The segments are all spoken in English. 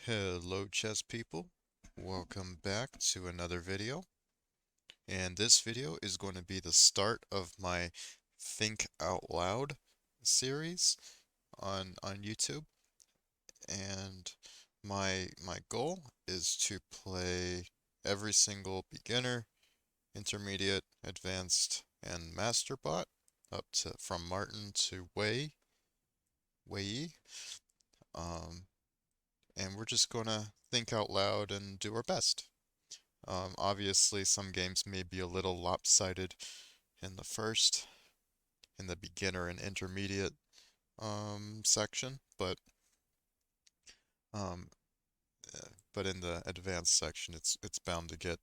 Hello, chess people. Welcome back to another video. And this video is going to be the start of my Think Out Loud series on YouTube. And my goal is to play every single beginner, intermediate, advanced, and master bot up to from Martin to Wei. Um, and we're just gonna think out loud and do our best. Obviously, some games may be a little lopsided in the first, in the beginner and intermediate section, um, but in the advanced section, it's bound to get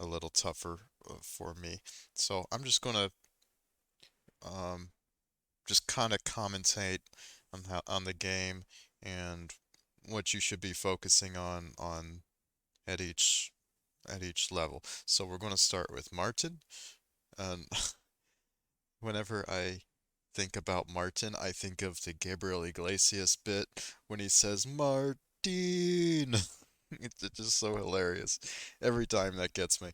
a little tougher for me. So I'm just gonna um, just kind of commentate on on the game and what you should be focusing on at each level. So we're going to start with Martin. And whenever I think about Martin, I think of the Gabriel Iglesias bit when he says Martin. It's just so hilarious. Every time that gets me.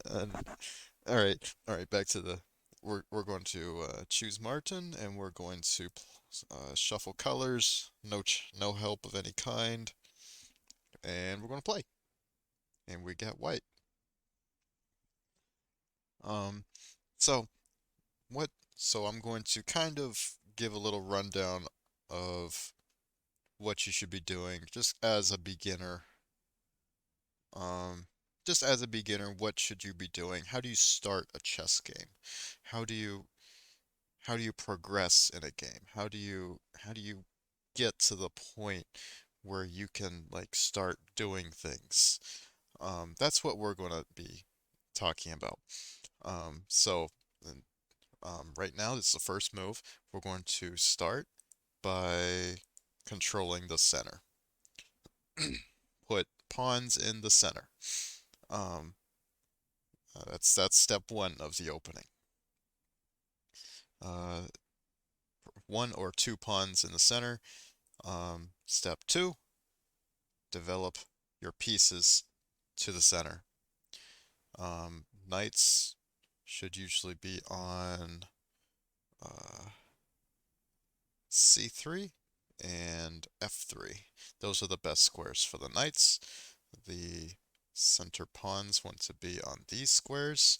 And all right, back to the we're going to choose Martin and we're going to shuffle colors, no help of any kind, and we're going to play. And we get white. Um, so so I'm going to kind of give a little rundown of what you should be doing just as a beginner. Um, just as a beginner, what should you be doing? How do you start a chess game? How do you how do you progress in a game? How do you get to the point where you can like start doing things? That's what we're going to be talking about. So right now, this is the first move. We're going to start by controlling the center. Put pawns in the center. Um, that's step one of the opening. Uh, one or two pawns in the center. Step two, develop your pieces to the center. Knights should usually be on uh, C3 and F3. Those are the best squares for the knights. The center pawns want to be on these squares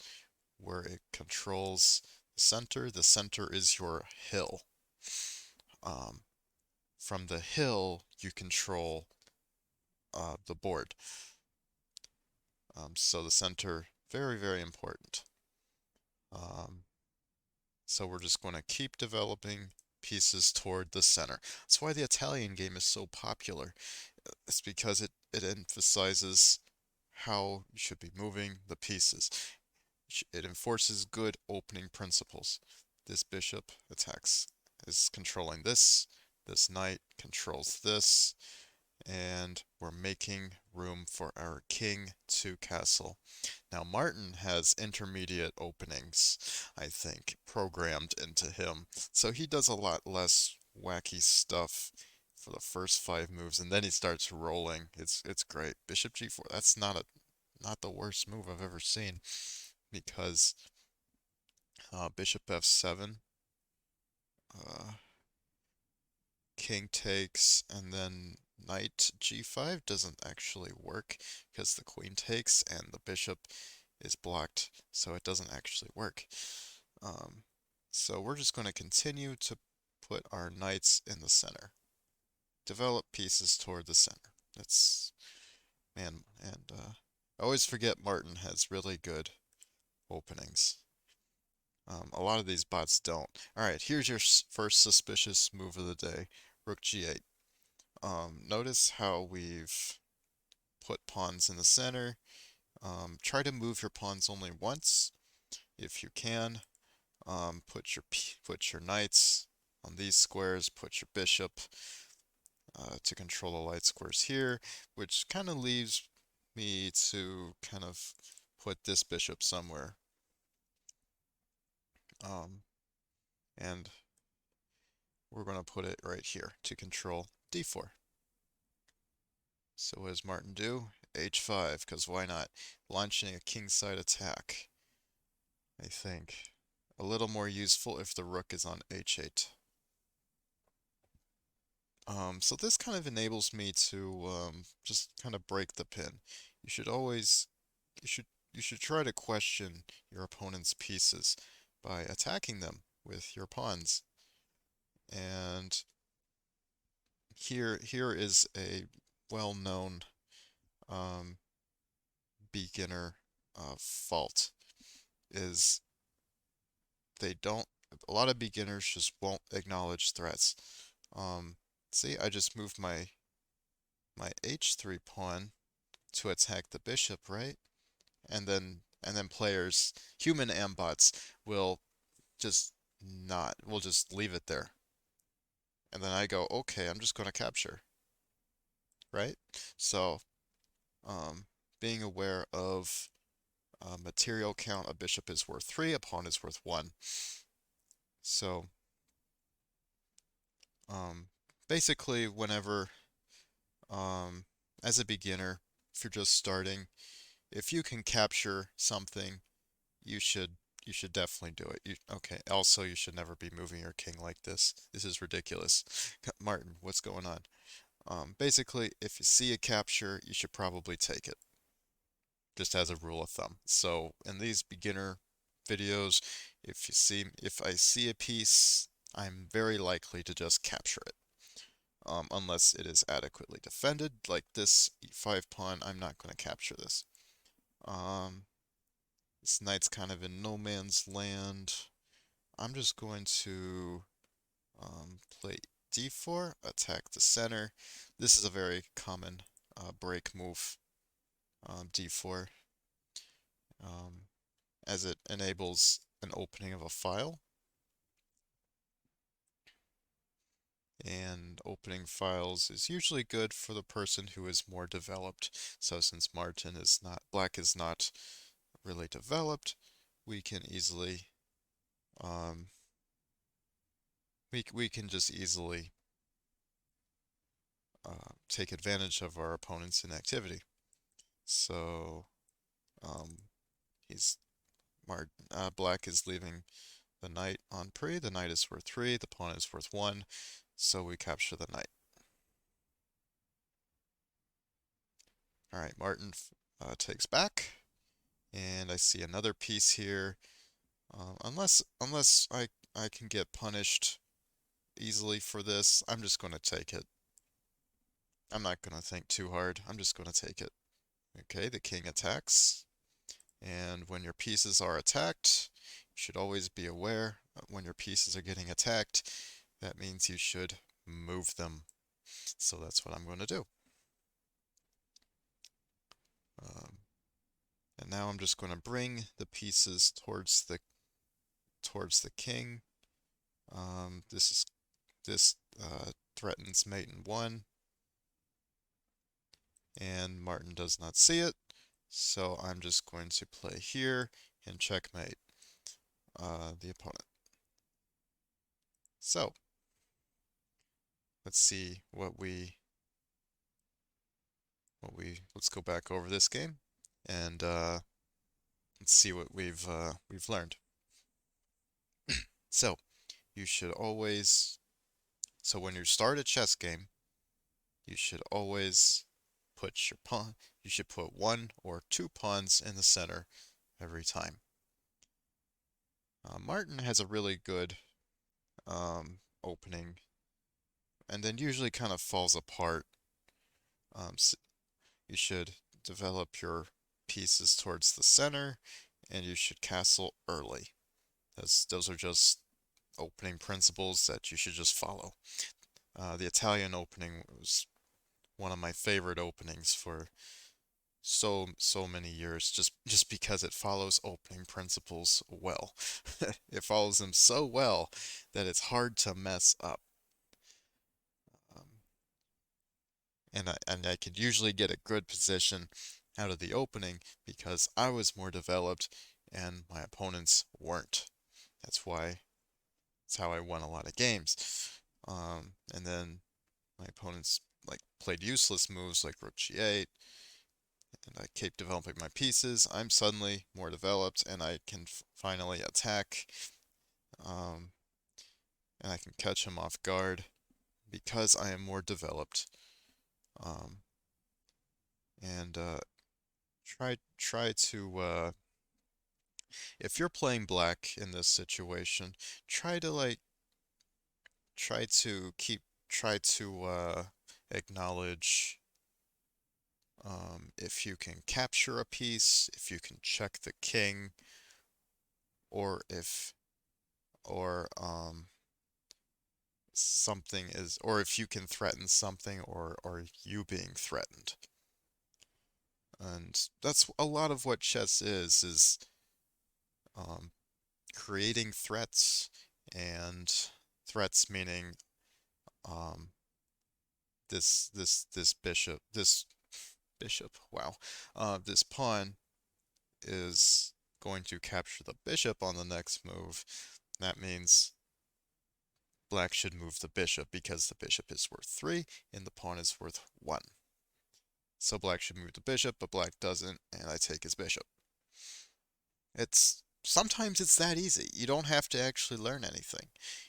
where it controls the center. The center is your hill. Um, from the hill, you control the board. So the center, very, very important. Um, so we're just going to keep developing pieces toward the center. That's why the Italian game is so popular. It's because it emphasizes how you should be moving the pieces. It enforces good opening principles. This bishop attacks, is controlling this. This knight controls this. And we're making room for our king to castle. Now, Martin has intermediate openings, I think, programmed into him. So he does a lot less wacky stuff for the first five moves, and then he starts rolling. It's great. Bishop g4, that's not the worst move I've ever seen because bishop f7, uh, king takes, and then knight g5 doesn't actually work because the queen takes and the bishop is blocked, so it doesn't actually work. Um, so we're just going to continue to put our knights in the center. Develop pieces toward the center. That's, man, and I always forget Martin has really good openings. A lot of these bots don't. Alright, here's your first suspicious move of the day. Rook g8. Notice how we've put pawns in the center. Try to move your pawns only once, if you can. Put your knights on these squares. Put your bishop to control the light squares here, which kind of leaves me to kind of put this bishop somewhere. Um, and we're going to put it right here to control d4. So what does Martin do? H5, because why not? Launching a kingside attack, I think. A little more useful if the rook is on h8. So this kind of enables me to just kind of break the pin. You should always, you should, you should try to question your opponent's pieces by attacking them with your pawns. And here is a well-known um, beginner fault is they don't, a lot of beginners just won't acknowledge threats. Um, See, I just moved my h3 pawn to attack the bishop, right? And then players, human and bots, will just will just leave it there. And then I go, okay, I'm just gonna capture, right? So, um, being aware of material count, a bishop is worth 3, a pawn is worth 1. So, um, basically, whenever, um, as a beginner, if you're just starting, if you can capture something, you should you should definitely do it. Okay, also you should never be moving your king like this. This is ridiculous. Martin, what's going on? Basically, if you see a capture, you should probably take it, just as a rule of thumb. So in these beginner videos, if I see a piece, I'm very likely to just capture it. Unless it is adequately defended, like this e5 pawn, I'm not going to capture this. Um, this knight's kind of in no man's land. I'm just going to play d4, attack the center. This is a very common break move, d4, um, as it enables an opening of a file. And opening files is usually good for the person who is more developed. So since Black is not really developed, we can easily, um, we can just easily take advantage of our opponent's inactivity. So, um, he's Black is leaving the knight on pre. The knight is worth 3, the pawn is worth 1, so we capture the knight. Alright, Martin takes back, and I see another piece here. Unless I can get punished easily for this, I'm just going to take it. I'm not going to think too hard. I'm just going to take it. Okay, the king attacks. And when your pieces are attacked, you should always be aware when your pieces are getting attacked, that means you should move them. So that's what I'm going to do. Um, and now I'm just going to bring the pieces towards the king. This threatens mate in 1, and Martin does not see it, so I'm just going to play here and checkmate the opponent. So let's see let's go back over this game and let's see what we've learned. So you should always so when you start a chess game, you should always put your pawn you should put 1 or 2 pawns in the center every time. Martin has a really good opening and then usually kind of falls apart. So you should develop your pieces towards the center and you should castle early. Those are just opening principles that you should just follow. The Italian opening was one of my favorite openings for so many years, just because it follows opening principles well. It follows them so well that it's hard to mess up. Um, and I could usually get a good position out of the opening because I was more developed and my opponents weren't. That's how I won a lot of games. And then my opponents like played useless moves like rook g8, and I keep developing my pieces, I'm suddenly more developed, and I can finally attack, um, and I can catch him off guard because I am more developed. Um, and try to if you're playing black in this situation, try to try to keep try to acknowledge if you can capture a piece, if you can check the king, or if or something is, or if you can threaten something, or you being threatened. And that's a lot of what chess is um, creating threats, and threats meaning um, this bishop, wow, this pawn is going to capture the bishop on the next move. That means black should move the bishop because the bishop is worth 3 and the pawn is worth 1. So black should move the bishop, but black doesn't, and I take his bishop. Sometimes it's that easy. You don't have to actually learn anything.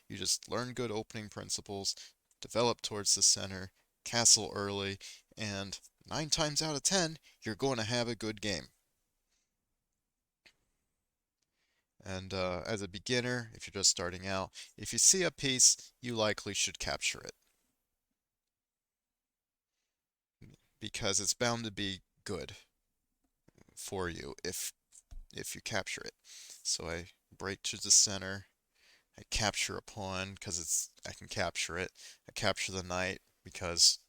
You just learn good opening principles, develop towards the center, castle early, and 9 times out of 10, you're going to have a good game. And as a beginner, if you're just starting out, if you see a piece, you likely should capture it, because it's bound to be good for you if you capture it. So I break to the center, I capture a pawn because I can capture it. I capture the knight because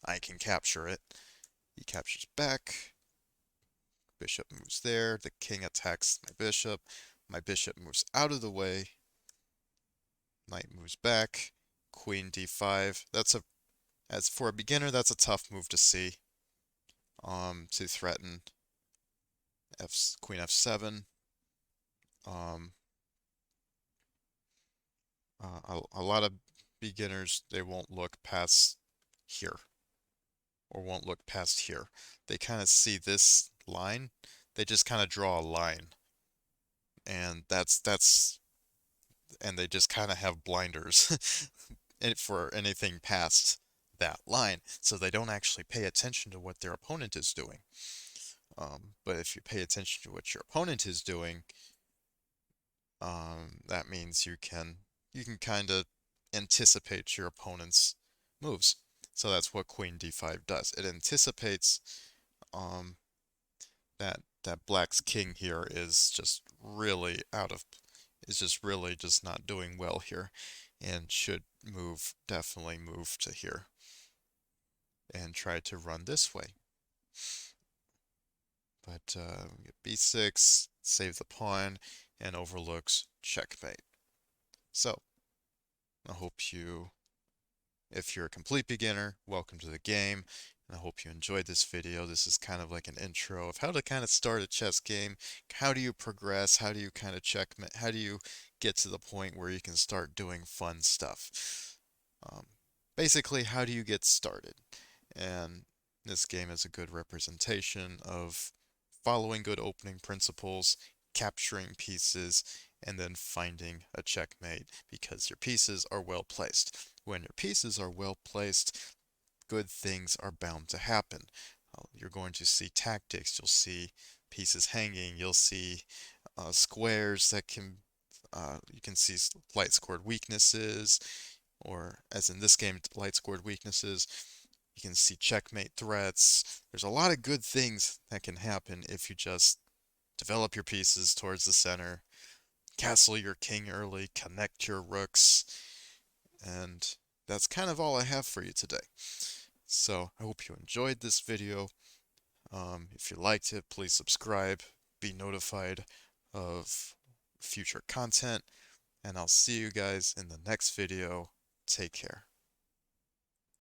I can capture it. He captures back. Bishop moves there. The king attacks my bishop. My bishop moves out of the way. Knight moves back. Queen d5. As for a beginner, that's a tough move to see. To threaten Queen f7. Um, a lot of beginners, they won't look past here, or won't look past here. They kind of see this line, they just kind of draw a line, and and they just kind of have blinders for anything past that line, so they don't actually pay attention to what their opponent is doing. But if you pay attention to what your opponent is doing, that means you can kind of anticipate your opponent's moves. So that's what Queen d5 does. It anticipates um, that black's king here is just really just not doing well here, and should definitely move to here and try to run this way. But b6, save the pawn, and overlooks checkmate. So, I hope if you're a complete beginner, welcome to the game, and I hope you enjoyed this video. This is kind of like an intro of how to kind of start a chess game. How do you progress? How do you kind of checkmate? How do you get to the point where you can start doing fun stuff? Um, Basically, how do you get started? And this game is a good representation of following good opening principles, capturing pieces, and then finding a checkmate because your pieces are well placed. When your pieces are well placed, good things are bound to happen. You're going to see tactics, you'll see pieces hanging, you'll see squares you can see light scored weaknesses, or as in this game, light scored weaknesses. You can see checkmate threats. There's a lot of good things that can happen if you just develop your pieces towards the center, castle your king early, connect your rooks, and that's kind of all I have for you today. So I hope you enjoyed this video. If you liked it, please subscribe, be notified of future content, and I'll see you guys in the next video. Take care.